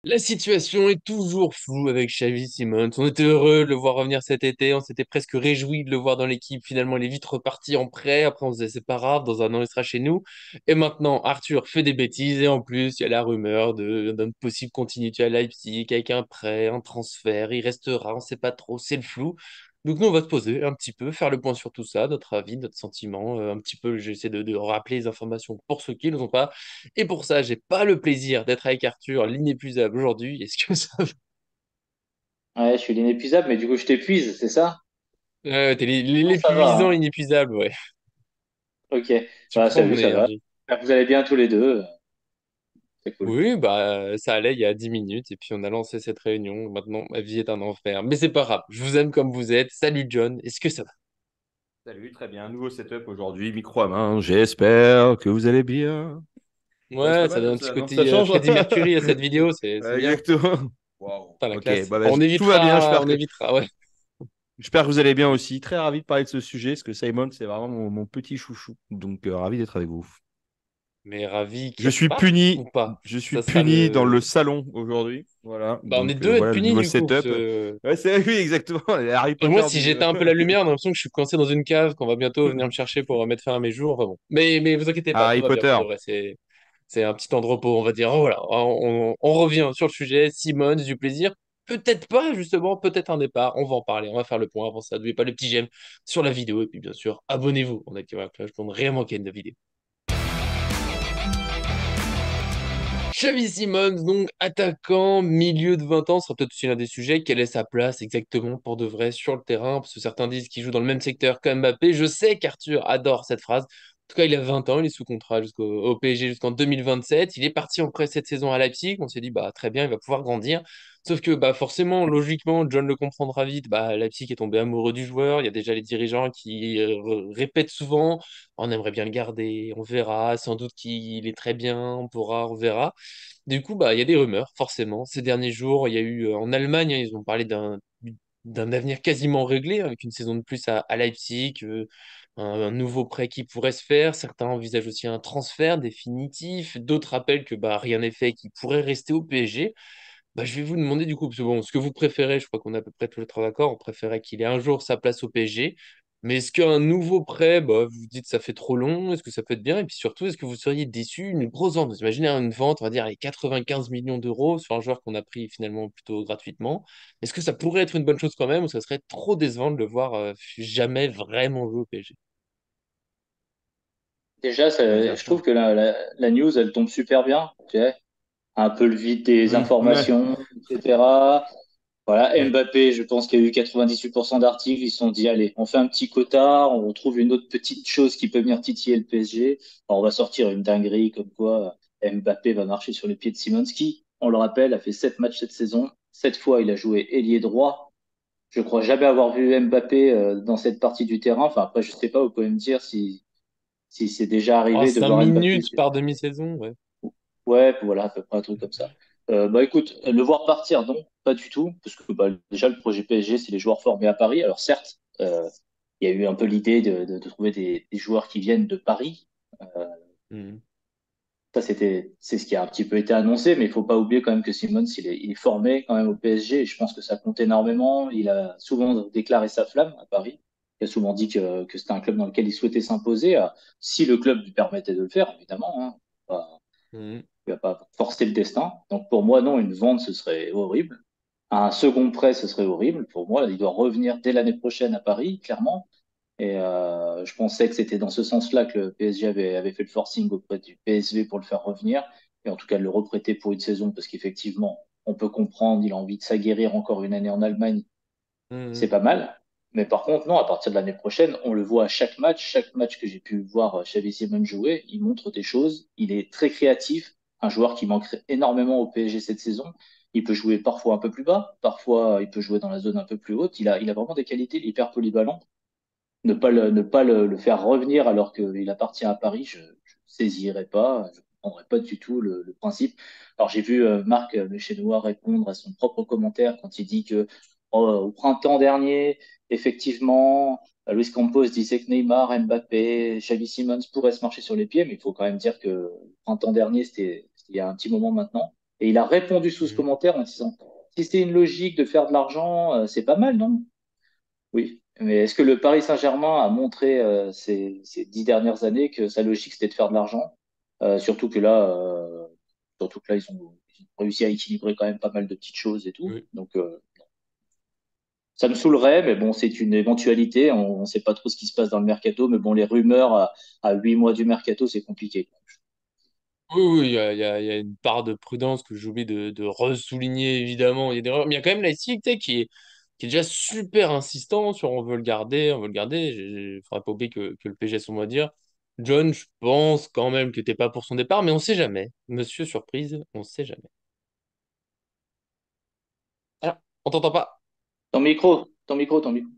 La situation est toujours floue avec Xavi Simons. On était heureux de le voir revenir cet été. On s'était presque réjoui de le voir dans l'équipe. Finalement, il est vite reparti en prêt. Après, on se disait, c'est pas grave, dans un an, il sera chez nous. Et maintenant, Arthur fait des bêtises. Et en plus, il y a la rumeur d'une possible continuité à Leipzig, avec un prêt, un transfert. Il restera, on sait pas trop, c'est le flou. Donc nous, on va se poser un petit peu, faire le point sur tout ça, notre avis, notre sentiment. Un petit peu, j'essaie de rappeler les informations pour ceux qui ne ont pas. Et pour ça, j'ai pas le plaisir d'être avec Arthur, l'inépuisable aujourd'hui. Est-ce que ça va? Ouais, je suis l'inépuisable, mais du coup, je t'épuise, c'est ça? T'es Non, ça va, l'épuisant hein. inépuisable, ouais. Ok. Tu Bah, prends salut, mon ça va. énergie. J'espère que vous allez bien tous les deux. C'est cool. Oui, bah ça allait il y a 10 minutes et puis on a lancé cette réunion. Maintenant, ma vie est un enfer. Mais c'est pas grave, je vous aime comme vous êtes. Salut John, est-ce que ça va? Salut, très bien. Nouveau setup aujourd'hui, micro à main. J'espère que vous allez bien. Ouais, c'est Ouais, pas ça mal donne comme un petit ça, non? Ça côté change. Freddie Mercury à cette vidéo, c'est Ouais, bien. exactement. Waouh. Putain, la Ok, classe. bah, On tout va bien. évitera, on évitera, ouais. J'espère que vous allez bien aussi. Très ravi de parler de ce sujet, parce que Simon, c'est vraiment mon petit chouchou. Donc, ravi d'être avec vous. Mais ravi Je qu'il suis reparte ou puni. pas? Je suis Ça sera puni dans le le. salon aujourd'hui. Voilà. Bah, on est Donc, deux à être voilà le punis nouveau du coup. setup. Ouais, c'est oui, exactement. Harry Et moi, Potter si du. j'étais un peu la lumière, on a l'impression que je suis coincé dans une cave, qu'on va bientôt venir me chercher pour mettre fin à mes jours. Enfin bon. Mais vous inquiétez pas, tout Harry va bien pour Potter. de vrai. C'est un petit temps de repos, on va dire. Oh, voilà, on revient sur le sujet. Simone, du plaisir. Peut-être pas, justement, peut-être un départ. On va en parler, on va faire le point avant ça. N'oubliez pas le petit j'aime sur la vidéo. Et puis, bien sûr, abonnez-vous. On active la cloche pour ne rien manquer de la vidéo. Xavi Simons, donc attaquant, milieu de 20 ans, ce sera peut-être aussi l'un des sujets. Quelle est sa place exactement pour de vrai sur le terrain? Parce que certains disent qu'il joue dans le même secteur que Mbappé. Je sais qu'Arthur adore cette phrase. En tout cas, il a 20 ans, il est sous contrat au PSG jusqu'en 2027. Il est parti en prêt cette saison à Leipzig. On s'est dit, bah, très bien, il va pouvoir grandir. Sauf que bah, forcément, logiquement, John le comprendra vite. Bah, Leipzig est tombé amoureux du joueur. Il y a déjà les dirigeants qui répètent souvent, on aimerait bien le garder, on verra. Sans doute qu'il est très bien, on verra. Du coup, bah, il y a des rumeurs, forcément. Ces derniers jours, il y a eu en Allemagne, hein, ils ont parlé d'un avenir quasiment réglé, avec une saison de plus à Leipzig, un nouveau prêt qui pourrait se faire. Certains envisagent aussi un transfert définitif. D'autres rappellent que bah, rien n'est fait, qu'il pourrait rester au PSG. Bah, je vais vous demander du coup, parce que bon, ce que vous préférez, je crois qu'on est à peu près tous les trois d'accord, on préférait qu'il ait un jour sa place au PSG. Mais est-ce qu'un nouveau prêt, bah, vous dites ça fait trop long, est-ce que ça peut être bien? Et puis surtout, est-ce que vous seriez déçu une grosse vente? Vous imaginez une vente, on va dire, les 95 millions d'euros sur un joueur qu'on a pris finalement plutôt gratuitement. Est-ce que ça pourrait être une bonne chose quand même ou ça serait trop décevant de le voir jamais vraiment jouer au PSG? Déjà, Vas-y, je Arthur. trouve que la news, elle tombe super bien. Tu sais, un peu le vide des Ouais. informations, etc. Voilà, Ouais. Mbappé, je pense qu'il y a eu 98% d'articles. Ils se sont dit, allez, on fait un petit quota, on trouve une autre petite chose qui peut venir titiller le PSG. Alors, on va sortir une dinguerie comme quoi Mbappé va marcher sur les pieds de Simonski. On le rappelle, a fait 7 matchs cette saison. 7 fois, il a joué ailier droit. Je crois jamais avoir vu Mbappé dans cette partie du terrain. Enfin, après, je sais pas, vous pouvez me dire si c'est déjà Oh, arrivé de 5 voir Mbappé. minutes par demi-saison, ouais. Ouais, voilà, à peu près un truc comme ça. Bah écoute, le voir partir, non, pas du tout, parce que bah, déjà le projet PSG, c'est les joueurs formés à Paris. Alors certes, il y a eu un peu l'idée de trouver des joueurs qui viennent de Paris. Euh, Mhm. Ça, c'est ce qui a un petit peu été annoncé, mais il faut pas oublier quand même que Simons, il est formé quand même au PSG, et je pense que ça compte énormément. Il a souvent déclaré sa flamme à Paris. Il a souvent dit que c'était un club dans lequel il souhaitait s'imposer, si le club lui permettait de le faire, évidemment, hein. Mhm. Il va pas forcer le destin. Donc pour moi, non, une vente, ce serait horrible. Un second prêt, ce serait horrible. Pour moi, il doit revenir dès l'année prochaine à Paris, clairement. Et je pensais que c'était dans ce sens-là que le PSG avait fait le forcing auprès du PSV pour le faire revenir, et en tout cas de le reprêter pour une saison, parce qu'effectivement, on peut comprendre, il a envie de s'aguerrir encore une année en Allemagne, c'est Mhm. pas mal. Mais par contre, non, à partir de l'année prochaine, on le voit à chaque match que j'ai pu voir Xavi Simons jouer, il montre des choses, il est très créatif, un joueur qui manquerait énormément au PSG cette saison. Il peut jouer parfois un peu plus bas, parfois il peut jouer dans la zone un peu plus haute. Il a vraiment des qualités, il est hyper polyvalent. Ne pas le faire revenir alors qu'il appartient à Paris, je saisirais pas, je comprendrais pas du tout le principe. Alors j'ai vu Marc Mechenois répondre à son propre commentaire quand il dit que au printemps dernier, effectivement, Luis Campos disait que Neymar, Mbappé, Xavi Simons pourraient se marcher sur les pieds, mais il faut quand même dire que le printemps dernier, c'était il y a un petit moment maintenant. Et il a répondu sous ce Mhm. commentaire en disant, si c'est une logique de faire de l'argent, c'est pas mal, non? Oui. Mais est-ce que le Paris Saint-Germain a montré ces 10 dernières années que sa logique c'était de faire de l'argent? Surtout que là, ils ont réussi à équilibrer quand même pas mal de petites choses et tout. Oui. Donc, ça me saoulerait, mais bon, c'est une éventualité. On ne sait pas trop ce qui se passe dans le mercato, mais bon, les rumeurs à 8 mois du mercato, c'est compliqué. Oui, oui, il y a une part de prudence que j'oublie de ressouligner, évidemment. Il y a des erreurs, mais il y a quand même Leipzig, tu sais, qui est déjà super insistant sur on veut le garder, on veut le garder. Il faudrait pas oublier que le PSG a son mot à dire. John, je pense quand même que t'es pas pour son départ, mais on sait jamais. Monsieur Surprise, on sait jamais. Ah, on t'entend pas. Ton micro, ton micro, ton micro.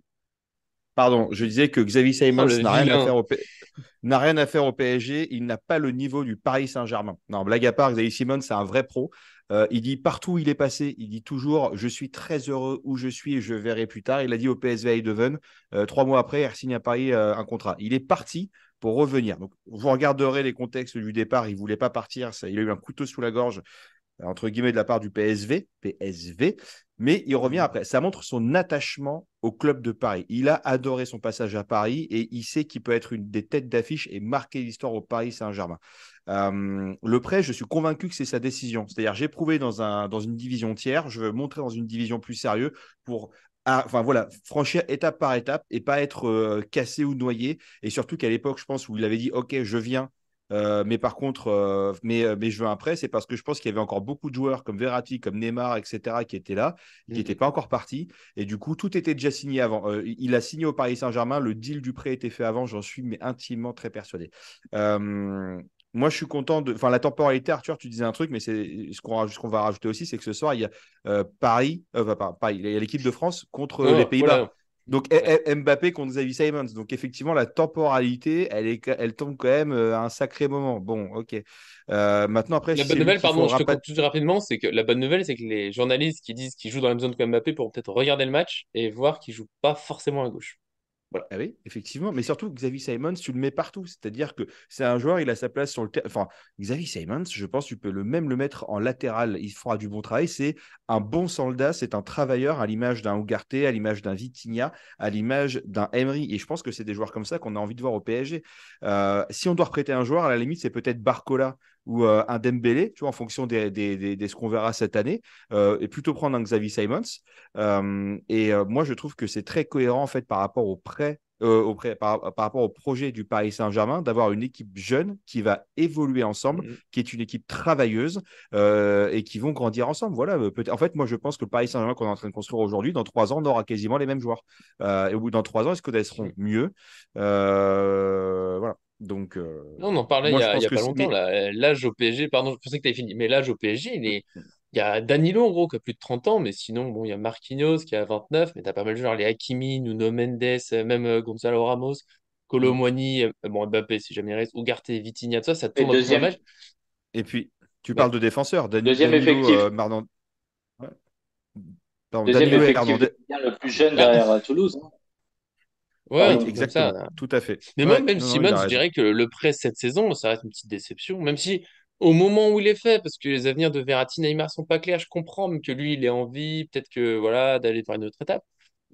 Pardon, je disais que Xavi Oh, Simons le n'a rien à vilain. faire n'a rien à faire au PSG. Il n'a pas le niveau du Paris Saint-Germain. Non, blague à part, Xavi Simons, c'est un vrai pro. Il dit partout où il est passé, il dit toujours je suis très heureux où je suis et je verrai plus tard. Il a dit au PSV Eindhoven, 3 mois après, il signe à Paris un contrat. Il est parti pour revenir. Donc, vous regarderez les contextes du départ. Il ne voulait pas partir. Il a eu un couteau sous la gorge entre guillemets, de la part du PSV, mais il revient Mhm. après. Ça montre son attachement au club de Paris. Il a adoré son passage à Paris et il sait qu'il peut être une des têtes d'affiche et marquer l'histoire au Paris Saint-Germain. Le prêt, je suis convaincu que c'est sa décision. C'est-à-dire, j'ai prouvé dans une division tiers, je veux montrer dans une division plus sérieuse pour enfin voilà, franchir étape par étape et pas être cassé ou noyé. Et surtout qu'à l'époque, je pense, où il avait dit, OK, je viens, mais par contre, mais je veux un prêt, c'est parce que je pense qu'il y avait encore beaucoup de joueurs comme Verratti, comme Neymar, etc., qui étaient là, qui n'étaient pas Mhm. encore partis. Et du coup, tout était déjà signé avant. Il a signé au Paris Saint-Germain, le deal du prêt était fait avant, j'en suis mais intimement très persuadé. Euh, Moi, je suis content de. Enfin, la temporalité, Arthur, tu disais un truc, mais c'est ce qu'on va rajouter aussi, c'est que ce soir, il y a Paris, pas Paris, il y a l'équipe de France contre les Non, Pays-Bas. voilà. Donc Ouais. Mbappé contre Xavi Simons. Donc effectivement, la temporalité, elle tombe quand même à un sacré moment. Bon, ok. Maintenant, après, La si bonne c'est lui nouvelle, qui pardon, je faudra te pas. coupe tout rapidement, c'est que la bonne nouvelle, c'est que les journalistes qui disent qu'ils jouent dans la même zone que Mbappé pourront peut-être regarder le match et voir qu'ils jouent pas forcément à gauche. Voilà. Ah oui, effectivement. Mais surtout, Xavi Simons, tu le mets partout. C'est-à-dire que c'est un joueur, il a sa place sur le terrain. Enfin, Xavi Simons, je pense, tu peux même le mettre en latéral. Il fera du bon travail. C'est un bon soldat, c'est un travailleur à l'image d'un Ugarte, à l'image d'un Vitinha, à l'image d'un Emery. Et je pense que c'est des joueurs comme ça qu'on a envie de voir au PSG. Si on doit recruter un joueur, à la limite, c'est peut-être Barcola ou un Dembélé, tu vois, en fonction de ce qu'on verra cette année, et plutôt prendre un Xavi Simons. Moi, je trouve que c'est très cohérent en fait par rapport au prêt, par rapport au projet du Paris Saint-Germain, d'avoir une équipe jeune qui va évoluer ensemble, Mhm. qui est une équipe travailleuse et qui vont grandir ensemble. Voilà. En fait, moi, je pense que le Paris Saint-Germain qu'on est en train de construire aujourd'hui, dans 3 ans, on aura quasiment les mêmes joueurs. Et au bout dans 3 ans, ils se connaîtront mieux. Voilà. Donc, Non, on en parlait moi, je il y pense a que pas longtemps, là. L'âge au PSG, pardon, je pensais que tu avais fini, mais l'âge au PSG, il y a Danilo, en gros, qui a plus de 30 ans, mais sinon, bon, il y a Marquinhos qui a 29, mais t'as pas mal de joueurs, les Hakimi, Nuno Mendes, même Gonzalo Ramos, Kolo Muani, bon, Mbappé, si jamais il reste, Ugarte, Vitinha, tout ça, ça Et tourne autour d'un match. et puis, tu parles Ouais, de défenseurs. deuxième Danilo, effectif, Ouais. Pardon, deuxième Danilo effectif de Hernandez. Ligue 1 le plus jeune bah, derrière Toulouse, hein. ouais, un Oui, Pardon. truc comme ça. exactement. Tout à fait. Mais moi, Ouais, même non, non, il Simons, a je raison. dirais que le prêt cette saison, ça reste une petite déception. Même si au moment où il est fait, parce que les avenirs de Verratti, Neymar sont pas clairs, je comprends mais que lui, il est envie, peut-être que voilà, d'aller vers une autre étape.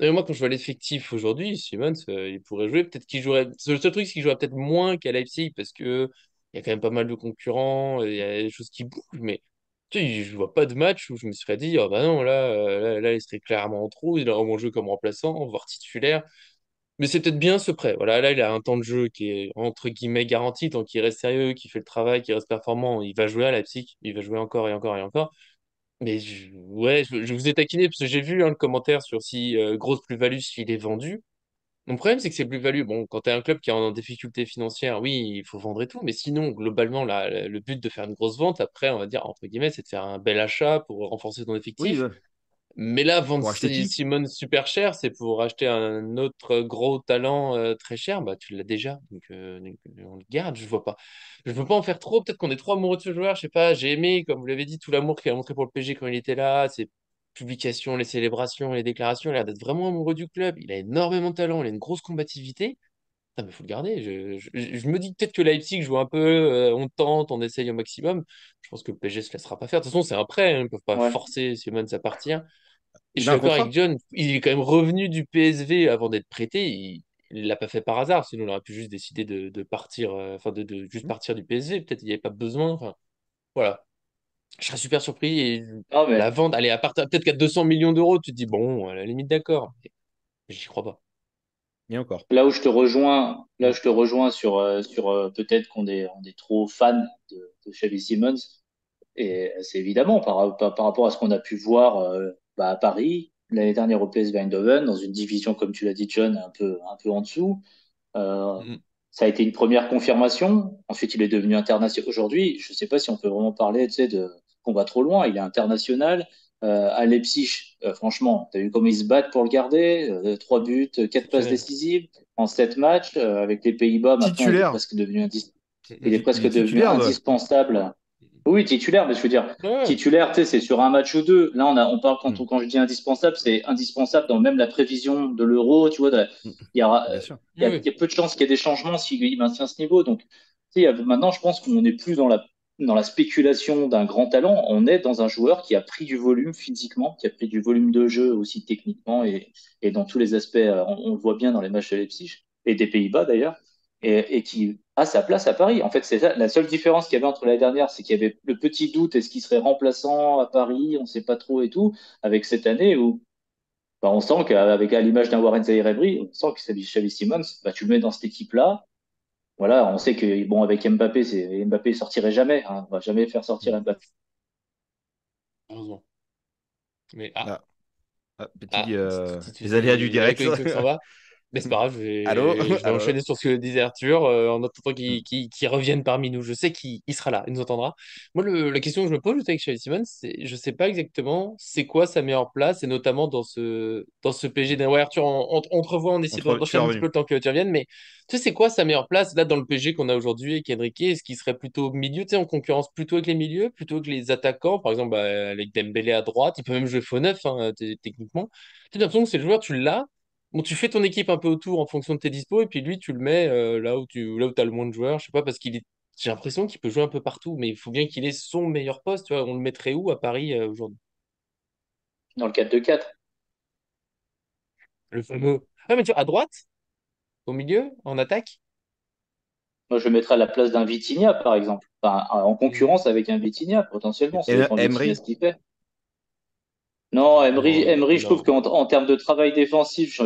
Et moi, quand je vois l'effectif aujourd'hui, Simons, il pourrait jouer. Peut-être qu'il jouerait. Le seul truc, c'est qu'il jouerait peut-être moins qu'à Leipzig parce que il y a quand même pas mal de concurrents, il y a des choses qui bougent. Mais tu sais, je vois pas de match où je me serais dit, oh bah non, là, il serait clairement en trou, il aurait au moins joué comme remplaçant, voire titulaire. Mais c'est peut-être bien ce prêt. Voilà, là, il a un temps de jeu qui est entre guillemets garanti, tant qu'il reste sérieux, qu'il fait le travail, qu'il reste performant. Il va jouer à Leipzig, il va jouer encore et encore et encore. Mais ouais, je vous ai taquiné parce que j'ai vu le commentaire sur si grosse plus-value s'il est vendu. Mon problème, c'est que c'est plus-value. Bon, quand tu as un club qui est en difficulté financière, oui, il faut vendre et tout. Mais sinon, globalement, le but de faire une grosse vente, après, on va dire, entre guillemets, c'est de faire un bel achat pour renforcer ton Oui, effectif. Mais là, vendre pour acheter qui? Simone super cher, c'est pour acheter un autre gros talent très cher. Bah, tu l'as déjà, donc, on le garde. Je veux pas en faire trop. Peut-être qu'on est trop amoureux de ce joueur. Je sais pas. J'ai aimé, comme vous l'avez dit, tout l'amour qu'il a montré pour le PSG quand il était là, ses publications, les célébrations, les déclarations. Il a l'air d'être vraiment amoureux du club. Il a énormément de talent. Il a une grosse combativité. Ah, mais faut le garder. Je me dis peut-être que Leipzig joue un peu, on tente, on essaye au maximum. Je pense que le PSG se laissera pas faire. De toute façon, c'est un prêt, hein, ils ne peuvent pas Ouais. forcer Simons à partir. Et je Il suis a un d'accord avec contrat. John, il est quand même revenu du PSV avant d'être prêté. Il l'a pas fait par hasard, sinon il aurait pu juste décider de partir, enfin de juste partir du PSG. Peut-être qu'il n'y avait pas besoin. Enfin, voilà. Je serais super surpris. Et Non, la mais vente, allez, à partir peut-être qu'à 200 millions d'euros, tu te dis, bon, à la limite, d'accord. Mais j'y crois pas. Et encore. là où je te rejoins sur peut-être on est trop fan de Xavi Simons. Et c'est évidemment par rapport à ce qu'on a pu voir à Paris l'année dernière au PSV Eindhoven, dans une division, comme tu l'as dit, John, un peu en dessous. Euh, Mm. Ça a été une première confirmation. Ensuite, il est devenu international. Aujourd'hui, je ne sais pas si on peut vraiment parler, tu sais, de qu'on va trop loin. Il est international. À Leipzig, franchement, tu as vu comment ils se battent pour le garder. 3 buts, 4 passes Exceptionnel. décisives en 7 matchs. Avec les Pays-Bas, maintenant, Titulaire. Mm, il est Il est presque devenu titulaire. indispensable. Oui, titulaire, mais je veux dire, mm. Ouais. titulaire, tu sais, c'est sur un match ou deux. Là, on parle Hmm. quand je dis indispensable, c'est indispensable dans même la prévision de l'Euro, tu vois. Hmm. Il y aura, Bien sûr. Oui, oui. il y a peu de chances qu'il y ait des changements s'il maintient ce niveau. Donc, tu sais, maintenant, je pense qu'on n'est plus dans la spéculation d'un grand talent. On est dans un joueur qui a pris du volume physiquement, qui a pris du volume de jeu aussi techniquement et dans tous les aspects. On le voit bien dans les matchs de Leipzig et des Pays-Bas d'ailleurs et qui a sa place à Paris. En fait, c'est ça. La seule différence qu'il y avait entre l'année dernière, c'est qu'il y avait le petit doute, est-ce qu'il serait remplaçant à Paris, on ne sait pas trop et tout, avec cette année où on sent qu'avec à l'image d'un Warren Zaïre-Emery, on sent que c'est Xavi Simons, tu le mets dans cette équipe-là. Voilà, on sait que bon avec Mbappé, Mbappé sortirait jamais, hein, on va jamais faire sortir Hmm. Mbappé. Heureusement. Mais Ah, ah, petit, tu les aléas du sais, il y a la direct. connexion qui s'en va. Mais c'est pas grave, Allô? je vais Allô, allô. enchaîner sur ce que disait Arthur en attendant Hmm. qu'il revienne parmi nous. Je sais qu'il sera là, il nous entendra. Moi, la question que je me pose juste avec Xavi Simons, c'est je sais pas exactement c'est quoi sa meilleure place, et notamment dans ce PSG. Ouais, Arthur, on te revoit, on essaie Tu es d'enchaîner un petit peu revenu. le temps que tu reviennes, mais tu sais, c'est quoi sa meilleure place là dans le PSG qu'on a aujourd'hui avec Enrique? Est-ce qu'il serait plutôt milieu, tu sais, en concurrence plutôt avec les milieux, plutôt que les attaquants, par exemple, avec Dembélé à droite, il peut même jouer faux neuf, hein, techniquement. J'ai l'impression que c'est le joueur, tu l'as. Bon, tu fais ton équipe un peu autour en fonction de tes dispos, et puis lui, tu le mets là où tu as le moins de joueurs. Je sais pas, parce j'ai l'impression qu'il peut jouer un peu partout, mais il faut bien qu'il ait son meilleur poste. Tu vois, on le mettrait où à Paris aujourd'hui? Dans le 4-2-4. Le fameux. Ah, mais tu vois, à droite, au milieu, en attaque? Moi, je le mettrais à la place d'un Vitinha, par exemple. Enfin, en Hmm. concurrence avec un Vitinha, potentiellement. Ça Et dépend Vitinha Emery? ce qu'il fait. Non, Non, Emery, je trouve non. en termes de travail défensif,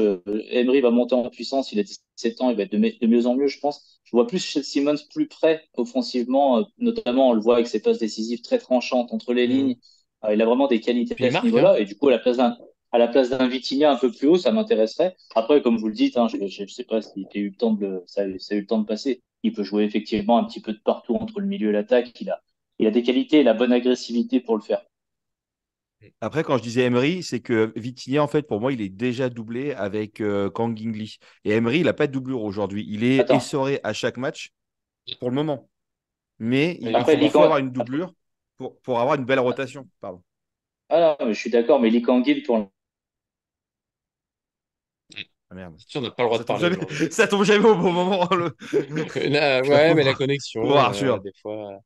Emery va monter en puissance. Il a 17 ans, il va être de mieux en mieux, je pense. Je vois plus chez Simmons plus près offensivement, notamment on le voit avec ses passes décisives très tranchantes entre les Hmm. lignes. Il a vraiment des qualités Puis à il ce marque, hein. niveau-là. Et du coup, à la place d'un Vitinha un peu plus haut, ça m'intéresserait. Après, comme vous le dites, hein, je sais pas s'il a eu le temps ça a eu le temps de passer. Il peut jouer effectivement un petit peu de partout entre le milieu et l'attaque. Il a des qualités et la bonne agressivité pour le faire. Après, quand je disais Emery, c'est que Vitinha, en fait, pour moi, il est déjà doublé avec Kang In Lee. Et Emery, il n'a pas de doublure aujourd'hui. Il est Attends. essoré à chaque match pour le moment. Mais Mais il il Après, faut Lee avoir Kang- une doublure pour avoir une belle rotation. Pardon. Ah non, mais je suis d'accord, mais Lee Kang-il, Ah, merde. Si on n'a pas le droit de Ça tombe parler jamais, aujourd'hui. ça tombe jamais au bon moment. La Ouais, mais la pauvre, pauvre connexion, Arthur. des fois.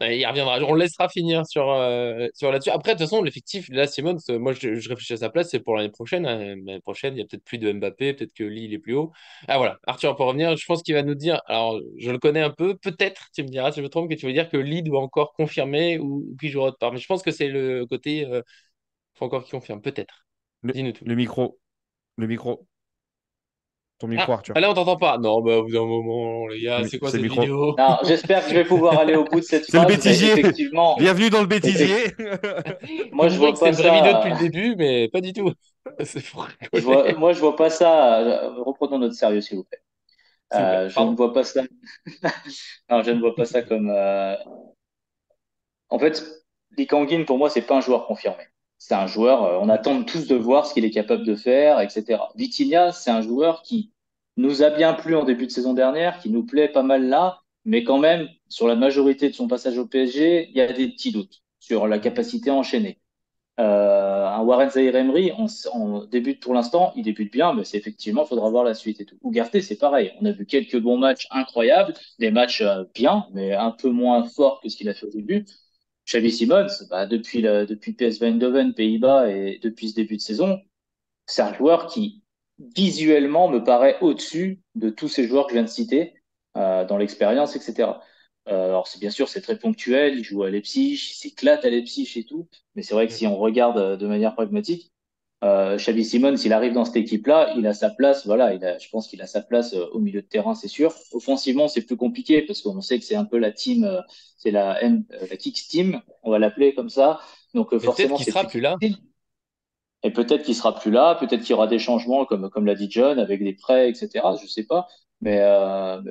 Ouais, il reviendra. On le laissera finir sur là-dessus. Après, de toute façon, l'effectif, là, Simons, moi, je réfléchis à sa place, c'est pour l'année prochaine, hein. L'année prochaine, il y a peut-être plus de Mbappé, peut-être que Lille est plus haut. Ah, voilà. Arthur, pour revenir, je pense qu'il va nous dire. Alors, je le connais un peu. Peut-être, tu me diras si je me trompe, que tu veux dire que Lille doit encore confirmer ou qu'il jouera autre part. Mais je pense que c'est le côté. Faut encore qu'il confirme. Peut-être. Le, Dis-nous tout. le micro, le micro, ton micro, Ah, Arthur. là, on t'entend pas. Non, bah, au bout d'un moment, les gars, c'est quoi C'est le cette micro. vidéo? non, j'espère que je vais pouvoir aller au bout de cette C'est le phrase, mais bêtisier. effectivement, Bienvenue dans le effect- bêtisier. moi, On je croyait vois que c'était pas une vraie vidéo depuis le ça. début, mais pas du tout. C'est pour rigoler. Moi, je vois pas ça. Reprenons notre sérieux, s'il vous plaît. S'il vous plaît, Je ne pardon. vois pas ça. Non, je ne vois pas ça comme. En fait, Lee Kang-in, pour moi, c'est pas un joueur confirmé. C'est un joueur. On attend tous de voir ce qu'il est capable de faire, etc. Vitinha, c'est un joueur qui nous a bien plu en début de saison dernière, qui nous plaît pas mal là, mais quand même, sur la majorité de son passage au PSG, il y a des petits doutes sur la capacité à enchaîner. Un Warren Zaïre-Emery, on débute pour l'instant, il débute bien, mais c'est effectivement, il faudra voir la suite et tout. Ougarté, c'est pareil. On a vu quelques bons matchs incroyables, des matchs bien, mais un peu moins forts que ce qu'il a fait au début. Xavi Simons, bah, depuis PSV Eindhoven, Pays-Bas et depuis ce début de saison, c'est un joueur qui visuellement me paraît au-dessus de tous ces joueurs que je viens de citer dans l'expérience, etc. Alors c'est bien sûr c'est très ponctuel, il joue à Leipzig, il s'éclate à Leipzig et tout, mais c'est vrai que si on regarde de manière pragmatique, Xavi Simons, s'il arrive dans cette équipe-là, il a sa place. Voilà, je pense qu'il a sa place au milieu de terrain, c'est sûr. Offensivement, c'est plus compliqué parce qu'on sait que c'est un peu la team, c'est la Kicks team, on va l'appeler comme ça. Donc Mais peut-être forcément, qu'il c'est sera plus plus là. difficile. Et peut-être qu'il sera plus là, peut-être qu'il y aura des changements, comme l'a dit John, avec des prêts, etc. Je sais pas. Mais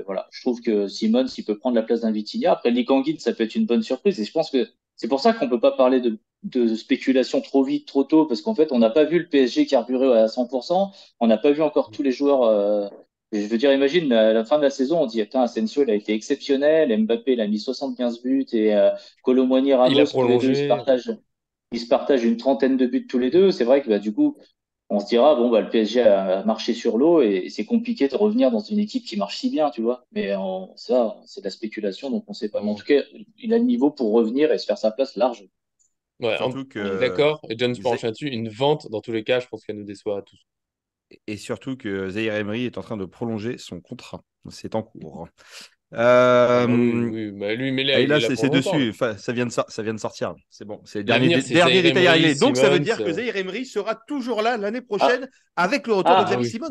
voilà, je trouve que Simons, il peut prendre la place d'un Vitinha. Après, Lee Kang-in, ça peut être une bonne surprise. Et je pense que c'est pour ça qu'on peut pas parler de spéculation trop vite, trop tôt, parce qu'en fait, on n'a pas vu le PSG carburer à 100%. On n'a pas vu encore tous les joueurs. Je veux dire, imagine, à la fin de la saison, on dit, attends, Asensio, il a été exceptionnel. Mbappé, il a mis 75 buts et Kolo Muani, Il a Ramos, tous les deux, prolongé. ils se partagent une trentaine de buts tous les deux. C'est vrai que bah, du coup, on se dira, bon, bah, le PSG a marché sur l'eau et c'est compliqué de revenir dans une équipe qui marche si bien, tu vois. Mais ça, c'est de la spéculation, donc on ne sait pas. Mais en tout cas, il a le niveau pour revenir et se faire sa place large. Ouais, Surtout on est que d'accord. Et John se penche là-dessus. Une vente, dans tous les cas, je pense qu'elle nous déçoit à tous. et surtout que Zaïre Emery est en train de prolonger son contrat. C'est en cours. Ah bah oui, Euh, oui. Bah lui, mais là, Et il est là, là pour c'est longtemps, là. dessus. Enfin, ça vient de sortir. C'est bon. C'est le L'avenir, c'est dernier Zaïre détail à Emery, régler. Donc, ça veut Simmons. dire que Zaïre Emery sera toujours là l'année Ah, prochaine avec le retour de Ah ah, Xavi oui. Simons.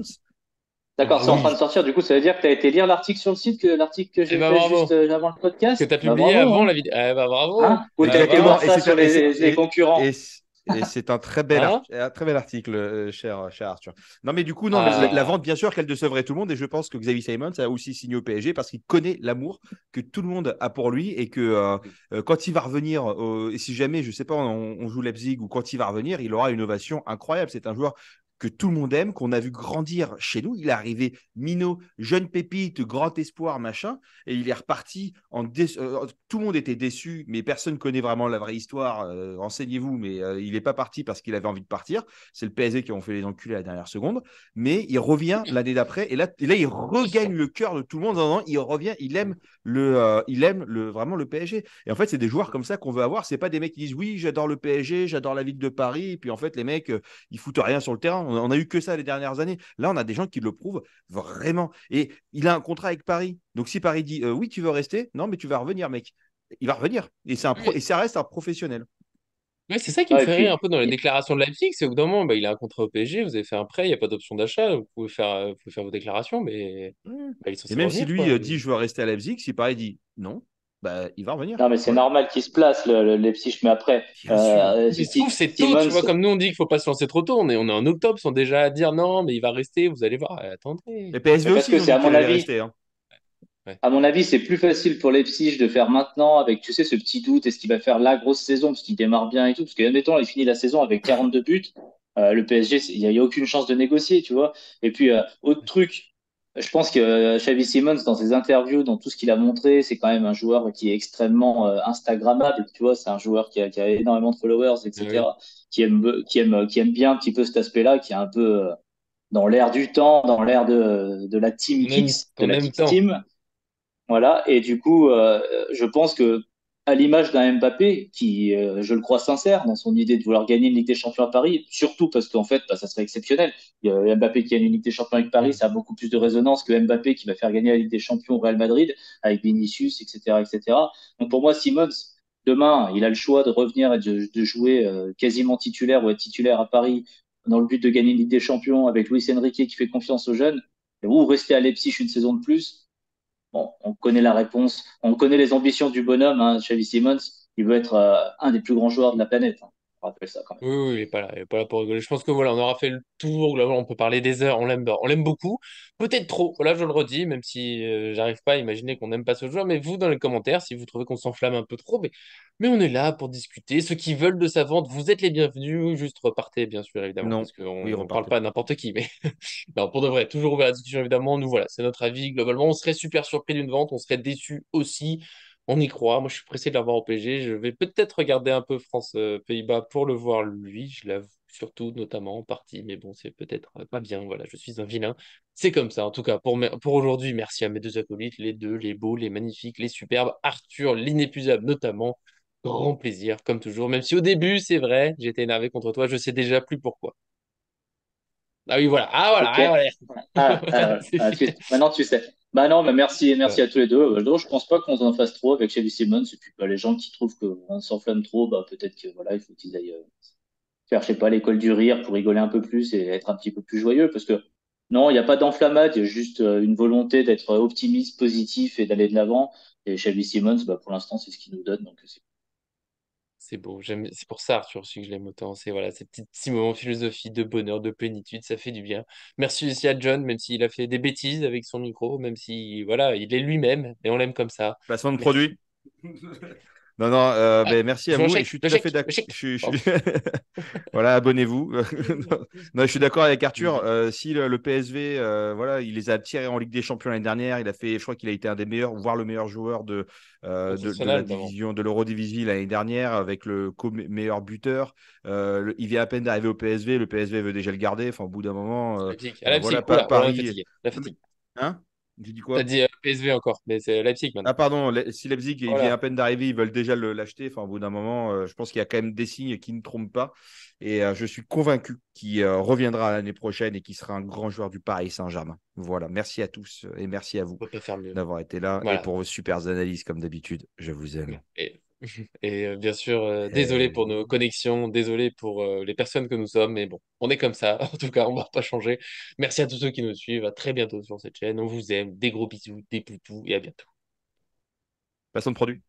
Ah d'accord, bah c'est en train oui. de sortir. Du coup, ça veut dire que tu as été lire l'article sur le site, l'article que Eh j'ai bah fait juste bravo. avant le Que podcast. tu as Bah publié bravo, avant hein. la vidéo. Eh bah bravo. Hein? Ou tu as été Exactement. voir ça sur les concurrents. Et, et c'est un très Hein? un très bel article, cher Arthur. Non, mais du coup, non, la Ah. vente, bien sûr, qu'elle décevrait tout le monde. Et je pense que Xavi Simons a aussi signé au PSG parce qu'il connaît l'amour que tout le monde a pour lui et que quand il va revenir, et si jamais, je sais pas, on joue Leipzig ou quand il va revenir, il aura une ovation incroyable. C'est un joueur que tout le monde aime, qu'on a vu grandir chez nous. Il est arrivé minot, jeune pépite, grand espoir, machin, et il est reparti tout le monde était déçu, mais personne ne connaît vraiment la vraie histoire. Renseignez-vous, mais il n'est pas parti parce qu'il avait envie de partir. C'est le PSG qui ont fait les enculés à la dernière seconde. Mais il revient l'année d'après, et là, il regagne le cœur de tout le monde. Il revient, il aime vraiment le PSG. Et en fait, c'est des joueurs comme ça qu'on veut avoir. C'est pas des mecs qui disent oui, j'adore le PSG, j'adore la ville de Paris. Et puis en fait, les mecs, ils foutent rien sur le terrain. On a eu que ça les dernières années. Là, on a des gens qui le prouvent vraiment. Et il a un contrat avec Paris. Donc si Paris dit oui, tu veux rester, non, mais tu vas revenir, mec. Il va revenir. Et ça reste un professionnel. Ouais, c'est ça qui me Ouais, et fait rire un puis, peu dans les déclarations de Leipzig, c'est au bout d'un moment, bah, il a un contrat au PSG, vous avez fait un prêt, il n'y a pas d'option d'achat, vous pouvez faire vos déclarations, mais Mmh. bah, il est Et censé même si revenir, lui quoi. dit je veux rester à Leipzig, si Paris dit non, bah, il va revenir. non, mais c'est Voilà. normal qu'il se place, le Leipzig. Mais après, Bien sûr. Mais je trouve que c'est tôt, tu Simmons, vois, comme nous on dit qu'il faut pas se lancer trop tôt, on est en octobre, ils sont déjà à dire non, mais il va rester, vous allez voir. Attendez. Les PSV mais parce aussi, que ils ont c'est dit qu'il allait rester. Hein. Ouais. à mon avis, c'est plus facile pour Leipzig de faire maintenant avec, tu sais, ce petit doute, est-ce qu'il va faire la grosse saison parce qu'il démarre bien et tout, parce que, admettons, il finit la saison avec 42 buts, le PSG, il y a aucune chance de négocier, tu vois. Et puis, autre truc, je pense que Xavi Simons, dans ses interviews, dans tout ce qu'il a montré, c'est quand même un joueur qui est extrêmement Instagrammable, tu vois, c'est un joueur qui a énormément de followers, Oui. etc., qui aime bien un petit peu cet aspect-là, qui est un peu dans l'air du temps, dans l'air de la team Kicks, de En la même Kicks temps. team. Voilà, et du coup, je pense que à l'image d'un Mbappé qui, je le crois sincère dans son idée de vouloir gagner une Ligue des Champions à Paris, surtout parce qu'en fait, bah, ça serait exceptionnel. Mbappé qui gagne une Ligue des Champions avec Paris, Mm. ça a beaucoup plus de résonance que Mbappé qui va faire gagner la Ligue des Champions au Real Madrid avec Vinicius, etc., etc. Donc pour moi, Simons, demain, il a le choix de revenir et de jouer quasiment titulaire ou être titulaire à Paris dans le but de gagner une Ligue des Champions avec Luis Enrique qui fait confiance aux jeunes, ou rester à Leipzig une saison de plus. Bon, on connaît la réponse, on connaît les ambitions du bonhomme, hein, Xavi Simons. Il veut être un des plus grands joueurs de la planète. Hein. On rappelle ça quand même. Oui, oui, il est pas là pour rigoler. Je pense que voilà, on aura fait le tour. Là, on peut parler des heures. On l'aime beaucoup. Peut-être trop. Voilà, je le redis, même si j'arrive pas à imaginer qu'on n'aime pas ce joueur. Mais vous, dans les commentaires, si vous trouvez qu'on s'enflamme un peu trop, mais on est là pour discuter. Ceux qui veulent de sa vente, vous êtes les bienvenus. Juste repartez, bien sûr, évidemment, Non. parce Oui, qu'on parle repartez pas à pas. n'importe qui. Mais non, pour de vrai, toujours ouvert à la discussion, évidemment. Nous, voilà, c'est notre avis. Globalement, on serait super surpris d'une vente. On serait déçu aussi. on y croit. Moi, je suis pressé de l'avoir au PSG. Je vais peut-être regarder un peu France-Pays-Bas pour le voir lui, je l'avoue, surtout notamment en partie. Mais bon, c'est peut-être pas bien. Voilà, je suis un vilain. C'est comme ça. En tout cas, pour aujourd'hui, merci à mes deux acolytes, les deux, les beaux, les magnifiques, les superbes. Arthur, l'inépuisable notamment. Grand plaisir, comme toujours. Même si au début, c'est vrai, j'étais énervé contre toi, je sais déjà plus pourquoi. Ah oui, voilà. Ah voilà, Ok. ah, voilà. C'est fait. Maintenant tu sais. Bah non, mais Ouais. merci à tous les deux. Non, je pense pas qu'on en fasse trop avec Xavi Simons. Et puis bah, les gens qui trouvent qu'on s'enflamme trop, bah peut-être que voilà, il faut qu'ils aillent faire, je sais pas, l'école du rire pour rigoler un peu plus et être un petit peu plus joyeux. Parce que non, il n'y a pas d'enflammade, il y a juste une volonté d'être optimiste, positif et d'aller de l'avant. Et Xavi Simons, bah pour l'instant, c'est ce qu'il nous donne. Donc c'est C'est beau, c'est pour ça Arthur aussi que je l'aime autant. C'est voilà, ces petits moments de philosophie, de bonheur, de plénitude, ça fait du bien. Merci aussi à John, même s'il a fait des bêtises avec son micro, même si voilà, il est lui-même, et on l'aime comme ça. Placement de Merci. produit. Non, non, Ah, ben, merci à je veux un vous et je chèque, suis le tout à fait chèque, le d'accord. chèque. Pardon. Voilà, abonnez-vous. Non, je suis d'accord avec Arthur. Si le PSV, voilà, il les a tirés en Ligue des Champions l'année dernière, il a fait, je crois qu'il a été un des meilleurs, voire le meilleur joueur de Professionnel, la notamment. division, de l'Eurodivisie l'année dernière, avec le meilleur buteur. Il vient à peine d'arriver au PSV, le PSV veut déjà le garder. Enfin, au bout d'un moment, Leipzig. À Leipzig. voilà, Oula, oh là, on est Paris. fatigué. La Non, mais- fatigue. Hein? J'ai dit T'as quoi? dit PSV encore, mais c'est Leipzig maintenant. Ah pardon, si Leipzig il vient à Voilà. peine d'arriver, ils veulent déjà l'acheter. Enfin, au bout d'un moment, je pense qu'il y a quand même des signes qui ne trompent pas. Et je suis convaincu qu'il reviendra l'année prochaine et qu'il sera un grand joueur du Paris Saint-Germain. Voilà, merci à tous et merci à vous On peut pas faire mieux. d'avoir été là et Voilà. pour vos super analyses comme d'habitude. Je vous aime. Et, et bien sûr, désolé Et pour nos connexions, désolé pour les personnes que nous sommes, mais bon, on est comme ça. En tout cas, on va pas changer. Merci à tous ceux qui nous suivent. À très bientôt sur cette chaîne. On vous aime. Des gros bisous, des poutous et à bientôt. passons de produit.